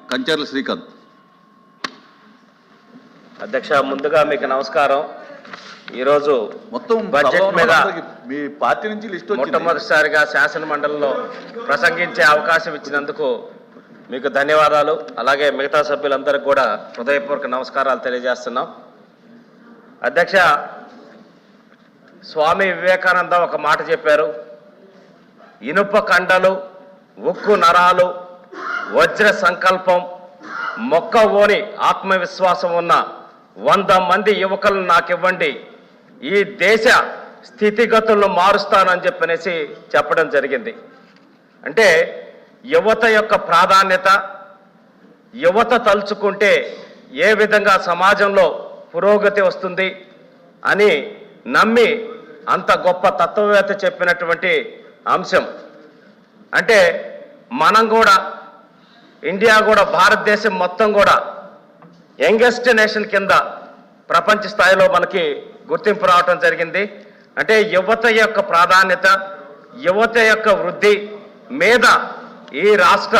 కంచర్ల శ్రీకాంత్. అధ్యక్ష, ముందుగా మీకు నమస్కారం. ఈరోజు మొత్తం బడ్జెట్ మీద మీ పార్టీ నుంచి లిస్ట్ మొట్టమొదటిసారిగా శాసన మండలిలో ప్రసంగించే అవకాశం ఇచ్చినందుకు మీకు ధన్యవాదాలు. అలాగే మిగతా సభ్యులందరికీ కూడా హృదయపూర్వక నమస్కారాలు తెలియజేస్తున్నాం. అధ్యక్ష, స్వామి వివేకానంద ఒక మాట చెప్పారు. ఇనుప కండలు, ఉక్కు నరాలు, వజ్ర సంకల్పం, మొక్క ఓని ఆత్మవిశ్వాసం ఉన్న 100 మంది యువకులను నాకివ్వండి, ఈ దేశ స్థితిగతులను మారుస్తానని చెప్పనేసి చెప్పడం జరిగింది. అంటే యువత యొక్క ప్రాధాన్యత, యువత తలుచుకుంటే ఏ విధంగా సమాజంలో పురోగతి వస్తుంది అని నమ్మి అంత గొప్ప తత్వవేత్త చెప్పినటువంటి అంశం. అంటే మనం కూడా, ఇండియా కూడా, భారతదేశం మొత్తం కూడా యంగెస్ట్ నేషన్ కింద ప్రపంచ స్థాయిలో మనకి గుర్తింపు రావటం జరిగింది. అంటే యువత యొక్క ప్రాధాన్యత, యువత యొక్క వృద్ధి మీద ఈ రాష్ట్ర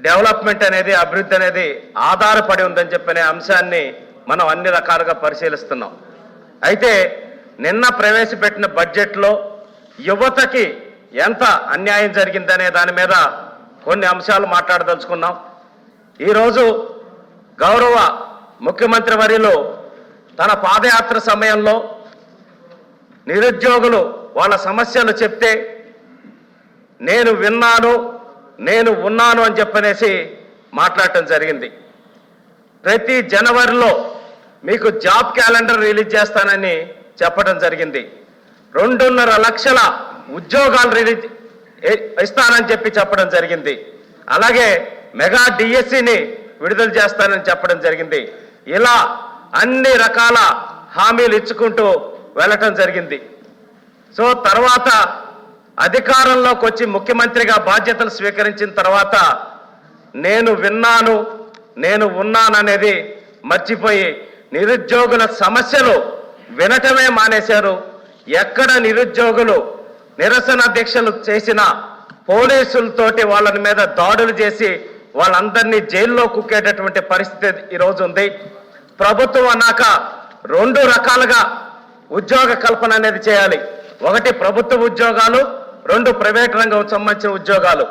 డెవలప్మెంట్ అనేది, అభివృద్ధి అనేది ఆధారపడి ఉందని చెప్పనే అంశాన్ని మనం అన్ని రకాలుగా పరిశీలిస్తున్నాం. అయితే నిన్న ప్రవేశపెట్టిన బడ్జెట్లో యువతకి ఎంత అన్యాయం జరిగిందనే దాని మీద కొన్ని అంశాలు మాట్లాడదలుచుకున్నాం. ఈరోజు గౌరవ ముఖ్యమంత్రి వర్యులు తన పాదయాత్ర సమయంలో నిరుద్యోగులు వాళ్ళ సమస్యలు చెప్తే నేను విన్నాను, నేను ఉన్నాను అని చెప్పనేసి మాట్లాడటం జరిగింది. ప్రతి జనవరిలో మీకు జాబ్ క్యాలెండర్ రిలీజ్ చేస్తానని చెప్పడం జరిగింది. 2.5 లక్షల ఉద్యోగాలు రిలీజ్ ఇస్తానని చెప్పడం జరిగింది. అలాగే మెగా డిఎస్సిని విడుదల చేస్తానని చెప్పడం జరిగింది. ఇలా అన్ని రకాల హామీలు ఇచ్చుకుంటూ వెళ్ళటం జరిగింది. సో తర్వాత అధికారంలోకి వచ్చి ముఖ్యమంత్రిగా బాధ్యతలు స్వీకరించిన తర్వాత నేను విన్నాను, నేను ఉన్నాననేది మర్చిపోయి నిరుద్యోగుల సమస్యలు వినటమే మానేశారు. ఎక్కడ నిరుద్యోగులు నిరసన దీక్షలు చేసిన పోలీసులతోటి వాళ్ళ మీద దాడులు చేసి వాళ్ళందరినీ జైల్లో కుక్కేటటువంటి పరిస్థితి ఈరోజు ఉంది. ప్రభుత్వం అన్నాక 2 రకాలుగా ఉద్యోగ కల్పన అనేది చేయాలి. ఒకటి ప్రభుత్వ ఉద్యోగాలు, 2 ప్రైవేట్ రంగం సంబంధించిన ఉద్యోగాలు.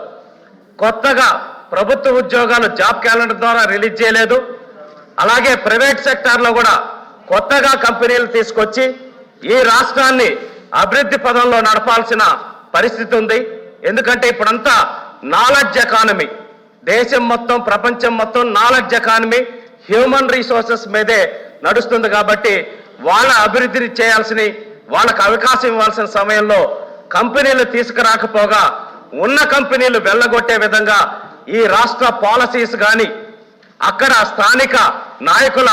కొత్తగా ప్రభుత్వ ఉద్యోగాలు జాబ్ క్యాలెండర్ ద్వారా రిలీజ్ చేయలేదు. అలాగే ప్రైవేట్ సెక్టార్లో కూడా కొత్తగా కంపెనీలు తీసుకొచ్చి ఈ రాష్ట్రాన్ని అభివృద్ధి పదంలో నడపాల్సిన పరిస్థితి ఉంది. ఎందుకంటే ఇప్పుడంతా నాలెడ్జ్ ఎకానమీ, దేశం మొత్తం, ప్రపంచం మొత్తం నాలెడ్జ్ ఎకానమీ, హ్యూమన్ రిసోర్సెస్ మీదే నడుస్తుంది. కాబట్టి వాళ్ళ అభివృద్ధిని చేయాల్సిన, వాళ్ళకు అవకాశం ఇవ్వాల్సిన సమయంలో కంపెనీలు తీసుకురాకపోగా ఉన్న కంపెనీలు వెళ్ళగొట్టే విధంగా ఈ రాష్ట్ర పాలసీస్ కానీ, అక్కడ స్థానిక నాయకుల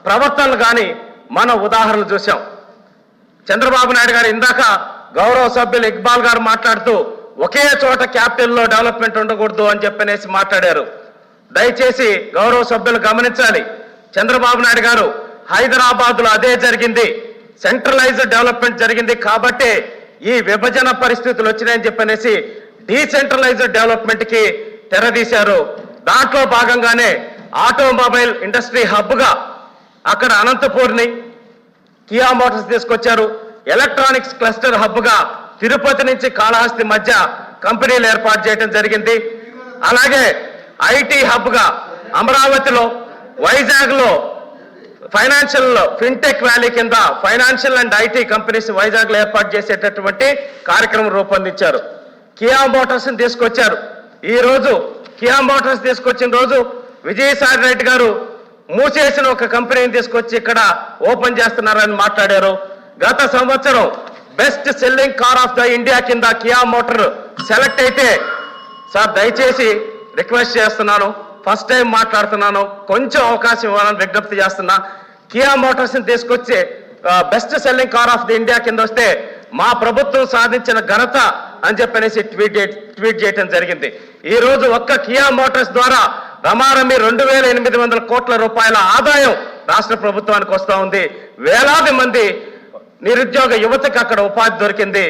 ప్రవర్తనలు కానీ మనం ఉదాహరణలు చూసాం. చంద్రబాబు నాయుడు గారు ఇందాక గౌరవ సభ్యులు ఇక్బాల్ గారు మాట్లాడుతూ ఒకే చోట క్యాపిటల్లో డెవలప్మెంట్ ఉండకూడదు అని చెప్పనేసి మాట్లాడారు. దయచేసి గౌరవ సభ్యులు గమనించాలి. చంద్రబాబు నాయుడు గారు హైదరాబాద్లో అదే జరిగింది, సెంట్రలైజ్డ్ డెవలప్మెంట్ జరిగింది కాబట్టి ఈ విభజన పరిస్థితులు వచ్చినాయని చెప్పనేసి డీసెంట్రలైజ్డ్ డెవలప్మెంట్కి తెరదీశారు. దాంట్లో భాగంగానే ఆటోమొబైల్ ఇండస్ట్రీ హబ్గా అక్కడ అనంతపూర్ని కియా మోటార్స్ తీసుకొచ్చారు. ఎలక్ట్రానిక్స్ క్లస్టర్ హబ్గా తిరుపతి నుంచి కాళహస్తి మధ్య కంపెనీలు ఏర్పాటు చేయడం జరిగింది. అలాగే ఐటీ హబ్గా అమరావతిలో, వైజాగ్లో ఫైనాన్షియల్ ఫిన్టెక్ వ్యాలీ కింద ఫైనాన్షియల్ అండ్ ఐటీ కంపెనీస్ వైజాగ్లో ఏర్పాటు చేసేటటువంటి కార్యక్రమం రూపొందించారు. కియా మోటార్స్ని తీసుకొచ్చారు. ఈరోజు కియా మోటార్స్ తీసుకొచ్చిన రోజు విజయసాయి రెడ్డి గారు మూసేసిన ఒక కంపెనీని తీసుకొచ్చి ఇక్కడ ఓపెన్ చేస్తున్నారని మాట్లాడారు. గత సంవత్సరం best selling car of the India కింద కియా మోటార్ సెలెక్ట్ అయితే, సార్ దయచేసి రిక్వెస్ట్ చేస్తున్నాను, ఫస్ట్ టైం మాట్లాడుతున్నాను, కొంచెం అవకాశం ఇవ్వాలని విజ్ఞప్తి చేస్తున్నా. కియా మోటార్స్ని తీసుకొచ్చి best selling car of the India కింద వస్తే మా ప్రభుత్వం సాధించిన ఘనత అని చెప్పనేసి ట్వీట్ చేయడం జరిగింది. ఈ రోజు ఒక్క కియా మోటార్స్ ద్వారా రమారమి 2,800 కోట్ల రూపాయల ఆదాయం రాష్ట్ర ప్రభుత్వానికి వస్తూ ఉంది. వేలాది మంది నిరుద్యోగ యువతకి అక్కడ ఉపాధి దొరికింది.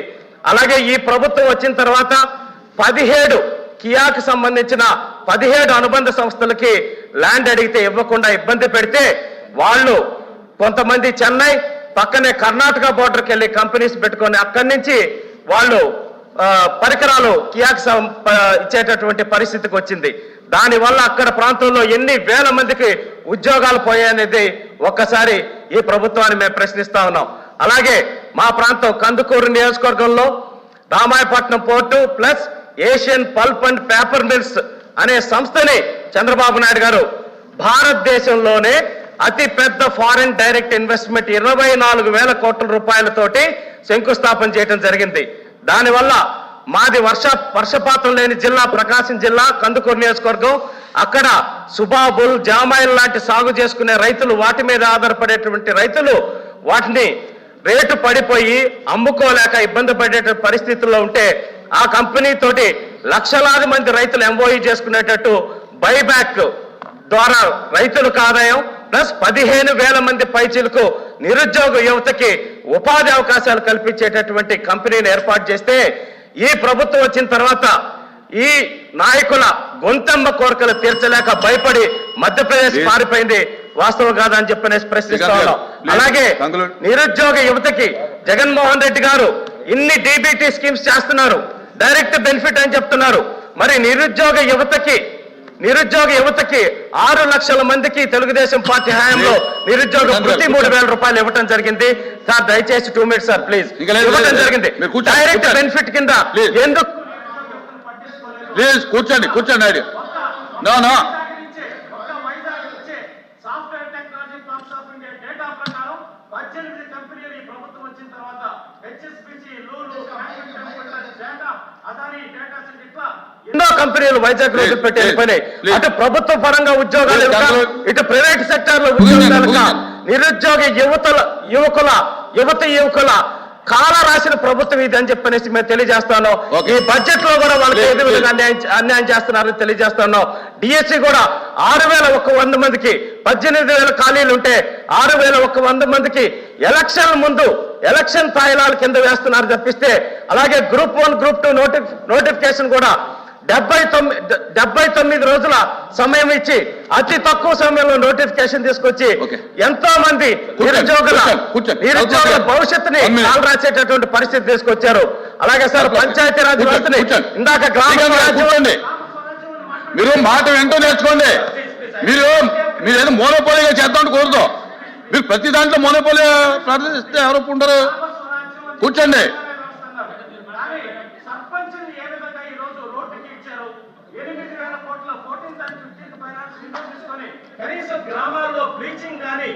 అలాగే ఈ ప్రభుత్వం వచ్చిన తర్వాత 17 కియాకి సంబంధించిన 17 అనుబంధ సంస్థలకి ల్యాండ్ అడిగితే ఇవ్వకుండా ఇబ్బంది పెడితే వాళ్ళు కొంతమంది చెన్నై పక్కనే కర్ణాటక బోర్డర్కి వెళ్ళి కంపెనీస్ పెట్టుకొని అక్కడి నుంచి వాళ్ళు పరికరాలు కియాకి ఇచ్చేటటువంటి పరిస్థితికి వచ్చింది. దానివల్ల అక్కడ ప్రాంతంలో ఎన్ని వేల మందికి ఉద్యోగాలు పోయాయనేది ఒక్కసారి ఈ ప్రభుత్వాన్ని మేము ప్రశ్నిస్తా ఉన్నాం. అలాగే మా ప్రాంతం కందుకూరు నియోజకవర్గంలో Ramayapatnam port plus Asian pulp and paper mills అనే సంస్థని చంద్రబాబు నాయుడు గారు భారతదేశంలోనే అతి పెద్ద ఫారిన్ డైరెక్ట్ ఇన్వెస్ట్మెంట్ 24,000 కోట్ల రూపాయలతోటి శంకుస్థాపన చేయడం జరిగింది. దానివల్ల మాది వర్షపాతం లేని జిల్లా ప్రకాశం జిల్లా కందుకూరు నియోజకవర్గం. అక్కడ సుబాబుల్ జామాయిల్ లాంటి సాగు చేసుకునే రైతులు, వాటి మీద ఆధారపడేటువంటి రైతులు వాటిని రేటు పడిపోయి అమ్ముకోలేక ఇబ్బంది పడే పరిస్థితుల్లో ఉంటే ఆ కంపెనీ తోటి లక్షలాది మంది రైతులు ఎంఓఈ చేసుకునేటట్టు బైబ్యాక్ ద్వారా రైతులకు ఆదాయం ప్లస్ 15,000 మంది పైచీలకు నిరుద్యోగ యువతకి ఉపాధి అవకాశాలు కల్పించేటటువంటి కంపెనీని ఏర్పాటు చేస్తే ఈ ప్రభుత్వం వచ్చిన తర్వాత ఈ నాయకుల గొంతెమ్మ కోరికలు తీర్చలేక భయపడి మధ్యప్రదేశ్ పారిపోయింది. వాస్తవం కాదని చెప్పనేసి ప్రశ్నిస్తా ఉన్నాం. అలాగే నిరుద్యోగ యువతకి జగన్మోహన్ రెడ్డి గారు ఇన్ని డీబీటీ స్కీమ్స్ చేస్తున్నారు, డైరెక్ట్ బెనిఫిట్ అని చెప్తున్నారు. మరి నిరుద్యోగ యువతకి 6 లక్షల మందికి తెలుగుదేశం పార్టీ హయాంలో నిరుద్యోగ వృత్తి 3,000 రూపాయలు ఇవ్వటం జరిగింది. సార్ దయచేసి 2 minutes సార్ ప్లీజ్. ఇవ్వటం జరిగింది డైరెక్ట్ బెనిఫిట్ కింద. ఎందుకు ప్లీజ్ కూర్చోండి. నో ఎన్నో కంపెనీలు వైజాగ్ లో పెట్టి వెళ్ళిపోయినాయి. అటు ప్రభుత్వ పరంగా ఉద్యోగాలు ఇటు ప్రైవేట్ సెక్టర్ లో ఉద్యోగాలు నిరుద్యోగ యువకుల కాల రాసిన ప్రభుత్వం ఇది అని చెప్పనేసి మేము తెలియజేస్తాను. ఈ బడ్జెట్ లో కూడా వాళ్ళకి ఏదో విధంగా అన్యాయం చేస్తున్నారని తెలియజేస్తాను. డిఎస్సి కూడా 6,100 మందికి 18,000 ఖాళీలు ఉంటే 6,100 మందికి ఎలక్షన్ ముందు ఎలక్షన్ తాయిలాల కింద వేస్తున్నారు తప్పిస్తే, అలాగే గ్రూప్ 1 గ్రూప్ 2 నోటిఫికేషన్ కూడా 79 రోజుల సమయం ఇచ్చి అతి తక్కువ సమయంలో నోటిఫికేషన్ తీసుకొచ్చి ఎంతో మంది నిరుద్యోగుల భవిష్యత్తుని కాలు రాసేటటువంటి పరిస్థితి తీసుకొచ్చారు. అలాగే సార్ పంచాయతీరాజ్ వ్యవస్థని ఇందాక మీరు మాట వెంటనే నేర్చుకోండి. మీరేదో మోనోపోలీగా చేద్దాం కోరుతాం. మీరు ప్రతి దాంట్లో మోనోపోలీ ప్రదర్శిస్తే ఎవరు ఒప్పుకుంటారు? కూర్చోండి. గ్రామాల్లో బ్లీచింగ్ కానీ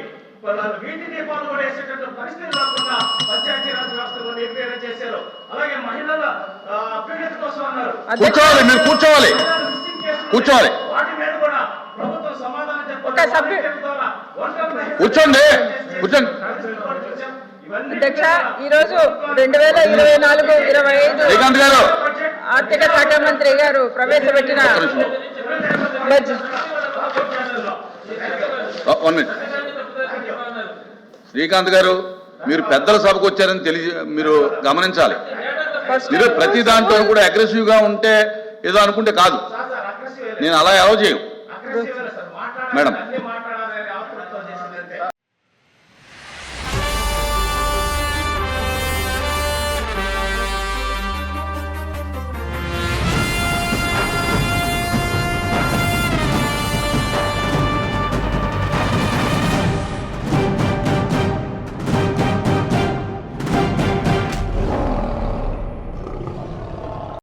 వీటి దీపాలు కూడా వేసేటటువంటి పరిస్థితి రాకుండా పంచాయతీరాజ్ వ్యవస్థలో నిర్వహణ చేశారు. అలాగే మహిళల అభ్యున్నత కోసం అన్నారు. మీరు కూర్చోవాలి. వాటి మీద కూడా ప్రభుత్వం సమాధానం చెప్పాలి. కూర్చోండి. అధ్యక్ష, ఈ రోజు 2024-25 ఆర్థిక శాఖ మంత్రి గారు ప్రవేశపెట్టిన శ్రీకాంత్ గారు, మీరు పెద్దల సభకు వచ్చారని మీరు గమనించాలి. మీరు ప్రతి దాంట్లో కూడా అగ్రెసివ్ గా ఉంటే ఏదో అనుకుంటే కాదు. నేను అలా ఎలా చేయను మేడం.